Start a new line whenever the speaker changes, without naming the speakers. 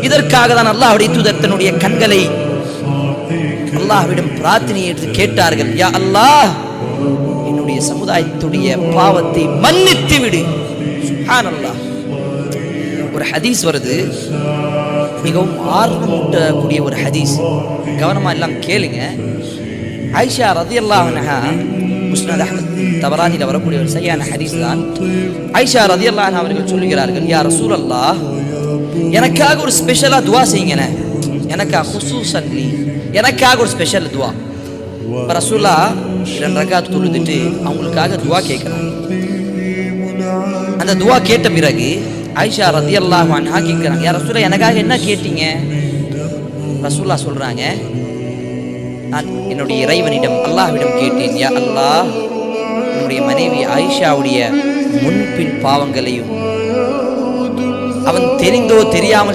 இதற்காக தான் அல்லாஹ்வுடைய தூதர் தன்னுடைய கண்களை அல்லாஹ்விடம் பிரார்த்தனை எடுத்து கேட்டார்கள், யா அல்லாஹ், என்னுடைய சமுதாயத்துடைய பாவத்தை மன்னித்து விடு. சுப்ஹானல்லாஹ். ஒரு ஹதீஸ் வருது, மிகவும் ஆர்வமூட்டக்கூடிய ஒரு ஹதீஸ். கவனமா எல்லாம் கேளுங்க. ஆயிஷா ரலியல்லாஹு அன்ஹா, முஸ்னத் அஹ்மத் தபரானில வரக்கூடிய ஒரு சரியான ஹதீஸ் தான். ஆயிஷா ரலியல்லாஹு அன்ஹா அவர்கள் சொல்லுகிறார்கள், யா ரசூலல்லாஹ், எனக்காக ஒரு ஸ்பெஷலா துஆ செய்யுங்க. எனக்காக ஹுசூசன் லி, எனக்காக ஒரு ஸ்பெஷல் துஆ. ரசூலுல்லாஹ் 2 ரக்காத் தொழுதுட்டு அவங்களுக்காக துஆ கேட்கிறாங்க. அந்த துஆ கேட்ட பிறகு ஆயிஷா ரலியல்லாஹு அன்ஹா கேட்கிறாங்க, யா ரசூலுல்லாஹ், எனக்காக என்ன கேட்டீங்க? ரசூலுல்லாஹ் சொல்றாங்க, நான் என்னுடைய இறைவனிடம் அல்லாஹ்விடம் கேட்டேன், யா அல்லாஹ், என்னுடைய மனைவி ஆயிஷாவுடைய முன்பின் பாவங்களையும் அவன் தெரிந்தோ தெரியாமல்